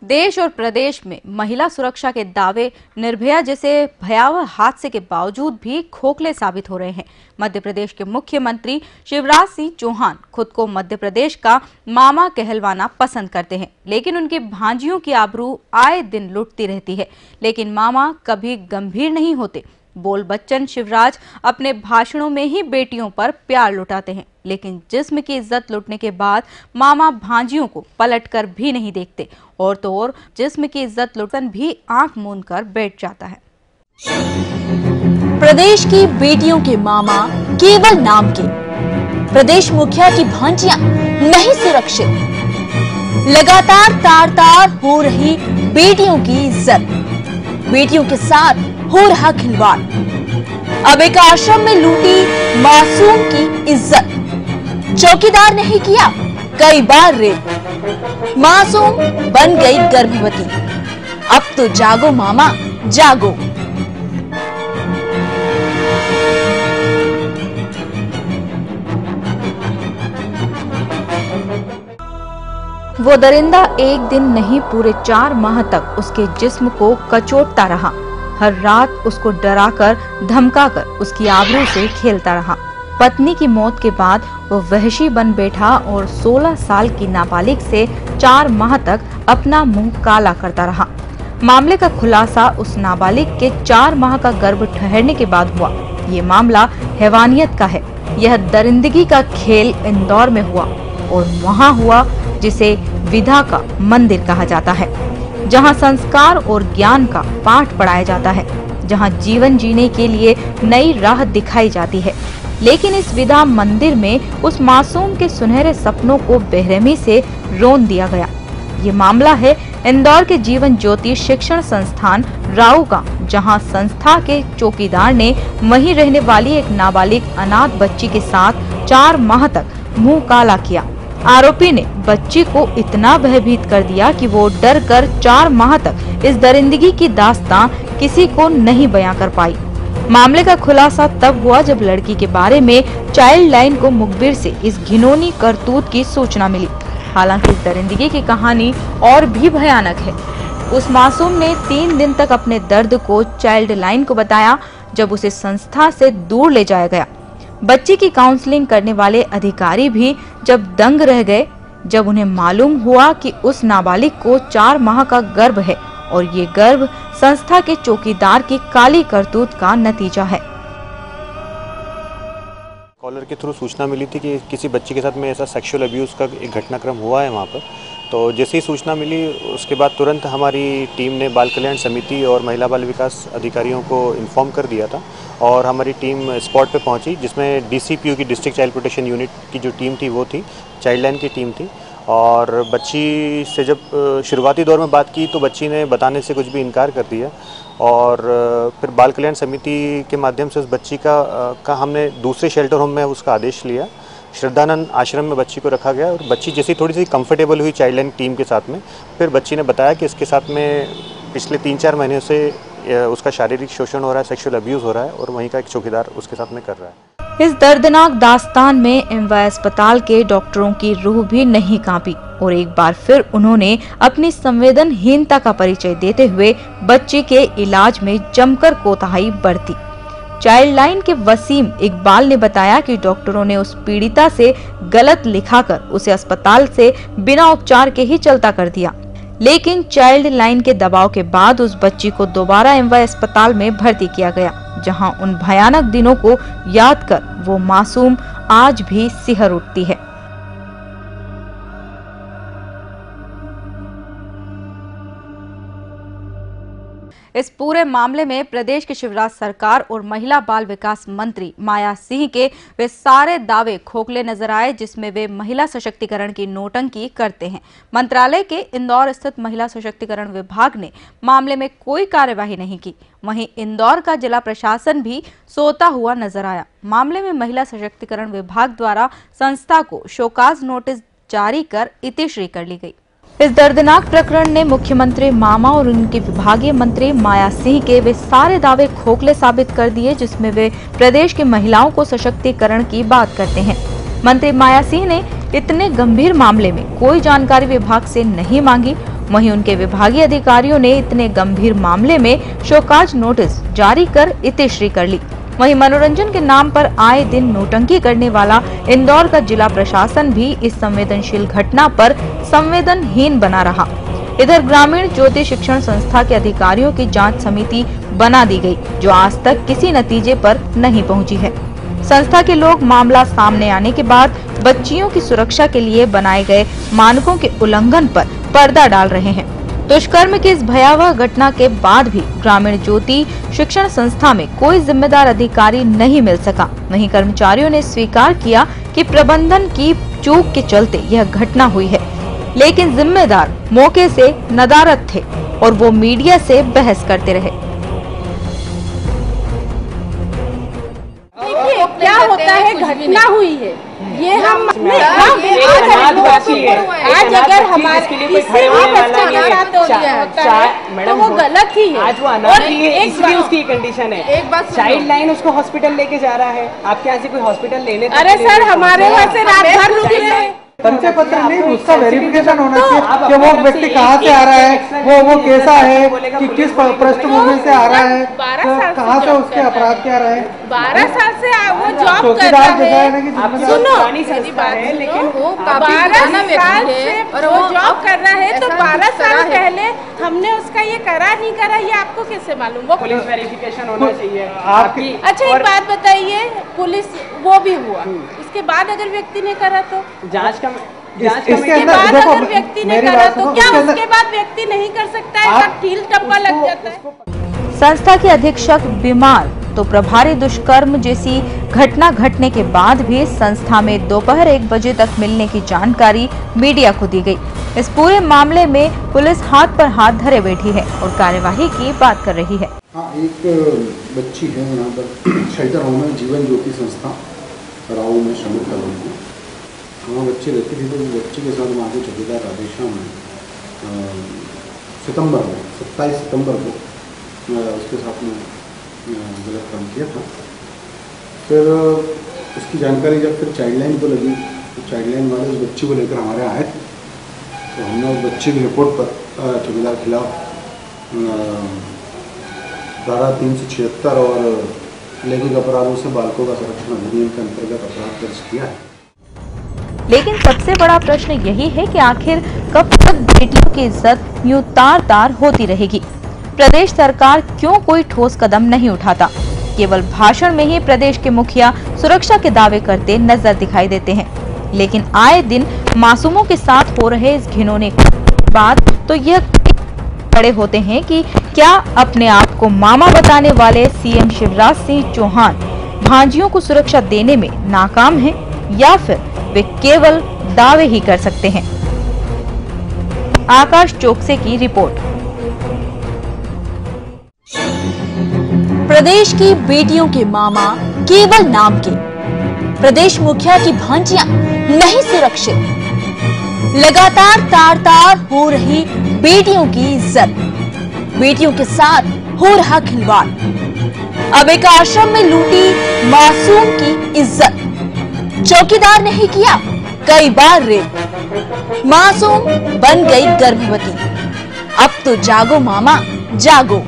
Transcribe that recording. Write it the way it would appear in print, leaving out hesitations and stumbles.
देश और प्रदेश में महिला सुरक्षा के दावे निर्भया जैसे भयावह हादसे के बावजूद भी खोखले साबित हो रहे हैं। मध्य प्रदेश के मुख्यमंत्री शिवराज सिंह चौहान खुद को मध्य प्रदेश का मामा कहलवाना पसंद करते हैं, लेकिन उनकी भांजियों की आबरू आए दिन लुटती रहती है। लेकिन मामा कभी गंभीर नहीं होते। बोल बच्चन शिवराज अपने भाषणों में ही बेटियों पर प्यार लुटाते हैं, लेकिन जिस्म की इज्जत लुटने के बाद मामा भांजियों को पलटकर भी नहीं देखते और तो और जिस्म की इज्जत लुटन भी आंख मूंद कर बैठ जाता है। प्रदेश की बेटियों के मामा केवल नाम के, प्रदेश मुखिया की भांजियां नहीं सुरक्षित। लगातार तार-तार हो रही बेटियों की इज्जत, बेटियों के साथ हो रहा खिलवाड़। अब एक आश्रम में लूटी मासूम की इज्जत। चौकीदार ने ही किया कई बार रेप, मासूम बन गई गर्भवती। अब तो जागो मामा जागो। वो दरिंदा एक दिन नहीं पूरे 4 माह तक उसके जिस्म को कचोटता रहा। हर रात उसको डराकर धमकाकर उसकी आबरू से खेलता रहा। पत्नी की मौत के बाद वो वहशी बन बैठा और 16 साल की नाबालिग से 4 माह तक अपना मुंह काला करता रहा। मामले का खुलासा उस नाबालिग के 4 माह का गर्भ ठहरने के बाद हुआ। ये मामला हैवानियत का है। यह दरिंदगी का खेल इंदौर में हुआ और वहाँ हुआ जिसे विधा का मंदिर कहा जाता है, जहाँ संस्कार और ज्ञान का पाठ पढ़ाया जाता है, जहाँ जीवन जीने के लिए नई राह दिखाई जाती है। लेकिन इस विधा मंदिर में उस मासूम के सुनहरे सपनों को बेरहमी से रोन दिया गया। ये मामला है इंदौर के जीवन ज्योति शिक्षण संस्थान राऊ का, जहाँ संस्था के चौकीदार ने वहीं रहने वाली एक नाबालिग अनाथ बच्ची के साथ 4 माह तक मुंह काला किया। आरोपी ने बच्ची को इतना भयभीत कर दिया कि वो डर कर 4 माह तक इस दरिंदगी की दास्तां किसी को नहीं बयां कर पाई। मामले का खुलासा तब हुआ जब लड़की के बारे में चाइल्ड लाइन को मुखबिर से इस घिनौनी करतूत की सूचना मिली। हालांकि इस दरिंदगी की कहानी और भी भयानक है। उस मासूम ने 3 दिन तक अपने दर्द को चाइल्ड लाइन को बताया, जब उसे संस्था से दूर ले जाया गया। बच्ची की काउंसलिंग करने वाले अधिकारी भी जब दंग रह गए, जब उन्हें मालूम हुआ कि उस नाबालिग को 4 माह का गर्भ है और ये गर्भ संस्था के चौकीदार की काली करतूत का नतीजा है। कॉलर के थ्रू सूचना मिली थी कि किसी बच्ची के साथ में ऐसा सेक्सुअल अब्यूज़ का एक घटनाक्रम हुआ है वहाँ पर। तो जैसे ही सूचना मिली उसके बाद तुरंत हमारी टीम ने बाल कल्याण समिति और महिला बाल विकास अधिकारियों को इन्फॉर्म कर दिया था और हमारी टीम स्पॉट पे पहुंची, जिसमें DCPO की डिस्ट्रिक्ट चाइल्ड प्रोटेक्शन यूनिट की जो टीम थी वो थी, चाइल्ड लाइन की टीम थी। और बच्ची से जब शुरुआती दौर में बात की तो बच्ची ने बताने से कुछ भी इनकार कर दिया और फिर बाल कल्याण समिति के माध्यम से उस बच्ची का हमने दूसरे शेल्टर होम में उसका आदेश लिया। श्रद्धानंद आश्रम में बच्ची को रखा गया और बच्ची जैसी थोड़ी सी कंफर्टेबल हुई चाइल्ड लाइन टीम के साथ में, फिर बच्ची ने बताया कि इसके साथ में पिछले 3-4 महीने से उसका शारीरिक शोषण हो रहा है, सेक्सुअल अब्यूज़ हो रहा है और वहीं का एक चौकीदार उसके साथ में कर रहा है। इस दर्दनाक दास्तान में MY अस्पताल के डॉक्टरों की रूह भी नहीं कांपी और एक बार फिर उन्होंने अपनी संवेदनहीनता का परिचय देते हुए बच्ची के इलाज में जमकर कोताही बरती। चाइल्ड लाइन के वसीम इकबाल ने बताया कि डॉक्टरों ने उस पीड़िता से गलत लिखाकर उसे अस्पताल से बिना उपचार के ही चलता कर दिया, लेकिन चाइल्ड लाइन के दबाव के बाद उस बच्ची को दोबारा MY अस्पताल में भर्ती किया गया, जहां उन भयानक दिनों को याद कर वो मासूम आज भी सिहर उठती है। इस पूरे मामले में प्रदेश की शिवराज सरकार और महिला बाल विकास मंत्री माया सिंह के वे सारे दावे खोखले नजर आए, जिसमें वे महिला सशक्तिकरण की नौटंकी करते हैं। मंत्रालय के इंदौर स्थित महिला सशक्तिकरण विभाग ने मामले में कोई कार्यवाही नहीं की। वहीं इंदौर का जिला प्रशासन भी सोता हुआ नजर आया। मामले में महिला सशक्तिकरण विभाग द्वारा संस्था को शोकाज नोटिस जारी कर इतिश्री कर ली गई। इस दर्दनाक प्रकरण ने मुख्यमंत्री मामा और उनके विभागीय मंत्री माया सिंह के वे सारे दावे खोखले साबित कर दिए, जिसमें वे प्रदेश की महिलाओं को सशक्तिकरण की बात करते हैं। मंत्री माया सिंह ने इतने गंभीर मामले में कोई जानकारी विभाग से नहीं मांगी वहीं उनके विभागीय अधिकारियों ने इतने गंभीर मामले में शोकाज नोटिस जारी कर इतिश्री कर ली। वहीं मनोरंजन के नाम पर आए दिन नौटंकी करने वाला इंदौर का जिला प्रशासन भी इस संवेदनशील घटना पर संवेदनहीन बना रहा। इधर ग्रामीण ज्योति शिक्षण संस्था के अधिकारियों की जांच समिति बना दी गई, जो आज तक किसी नतीजे पर नहीं पहुंची है। संस्था के लोग मामला सामने आने के बाद बच्चियों की सुरक्षा के लिए बनाए गए मानकों के उल्लंघन पर पर्दा डाल रहे हैं। दुष्कर्म की इस भयावह घटना के बाद भी ग्रामीण ज्योति शिक्षण संस्था में कोई जिम्मेदार अधिकारी नहीं मिल सका। वहीं कर्मचारियों ने स्वीकार किया कि प्रबंधन की चूक के चलते यह घटना हुई है, लेकिन जिम्मेदार मौके से नदारद थे और वो मीडिया से बहस करते रहे। देखिए क्या होता है, घटना हुई है, ये हम आज अगर हमारे किसी भी बच्चे के साथ होता है तो वो गलत ही है। आज वो अनाथ ही है, इसलिए उसकी कंडीशन है। एक बात, चाइल्ड लाइन उसको हॉस्पिटल लेके जा रहा है, आपके यहाँ से कोई हॉस्पिटल लेने? अरे सर, हमारे वहाँ से रात भर रुके हैं। परिचय पत्र नहीं, उसका वेरिफिकेशन होना चाहिए कि वो व्यक्ति कहाँ से आ रहा है, वो कैसा है, कि किस पृष्ठभूमि से आ रहा है, कहाँ से उसके अपराध क्या रहे। 12 साल से वो जॉब कर रहा है। सुनो, 12 साल से वो जॉब कर रहा है, तो 12 साल पहले हमने उसका ये करा नहीं करा, ये आपको कैसे मालूम? वो पुलिस वेरिफिकेशन होना चाहिए आपकी। अच्छा एक बात बताइए, पुलिस वो भी हुआ, उसके बाद अगर व्यक्ति ने करा तो जांच इसके बाद अगर व्यक्ति ने करा तो क्या उसके बाद व्यक्ति नहीं कर सकता है? ढील टप्पा लग जाता है। संस्था के अधीक्षक बीमार तो प्रभारी दुष्कर्म जैसी घटना घटने के बाद भी संस्था में दोपहर 1 बजे तक मिलने की जानकारी मीडिया को दी गई। इस पूरे मामले में पुलिस हाथ पर हाथ धरे बैठी है और कार्यवाही की बात कर रही है। हाँ, एक बच्ची है यहाँ पर शेल्टर होम में, जीवन ज्योति संस्था राव में शामिल कर रही थी। वहाँ बच्ची रहती थी, तो बच्ची के साथ वहाँ के चौकीदार राधेश्याम में सितंबर में 27 सितंबर को उसके साथ में गलत काम किया था। फिर उसकी जानकारी जब फिर चाइल्ड लाइन को लगी, तो चाइल्ड लाइन वाले उस बच्ची को लेकर हमारे आए थे। तो हमने उस बच्ची की रिपोर्ट पर चौकीदार के खिलाफ धारा 376 और लैंगिक अपराधों से बालकों का संरक्षण अधिनियम के अंतर्गत अपराध दर्ज किया है। लेकिन सबसे बड़ा प्रश्न यही है कि आखिर कब तक बेटियों की इज्जत यूं तार तार होती रहेगी? प्रदेश सरकार क्यों कोई ठोस कदम नहीं उठाता? केवल भाषण में ही प्रदेश के मुखिया सुरक्षा के दावे करते नजर दिखाई देते हैं, लेकिन आए दिन मासूमों के साथ हो रहे इस घिनौने बात तो यह खड़े होते हैं कि क्या अपने आप को मामा बताने वाले सीएम शिवराज सिंह चौहान भांजियों को सुरक्षा देने में नाकाम हैं, या फिर वे केवल दावे ही कर सकते हैं? आकाश चोकसे की रिपोर्ट। प्रदेश की बेटियों के मामा केवल नाम के, प्रदेश मुखिया की भांजियां नहीं सुरक्षित, लगातार तार तार हो रही बेटियों की इज्जत, बेटियों के साथ हो रहा खिलवाड़, अब एक आश्रम में लूटी मासूम की इज्जत, चौकीदार ने ही किया कई बार रेप, मासूम बन गई गर्भवती। अब तो जागो मामा जागो।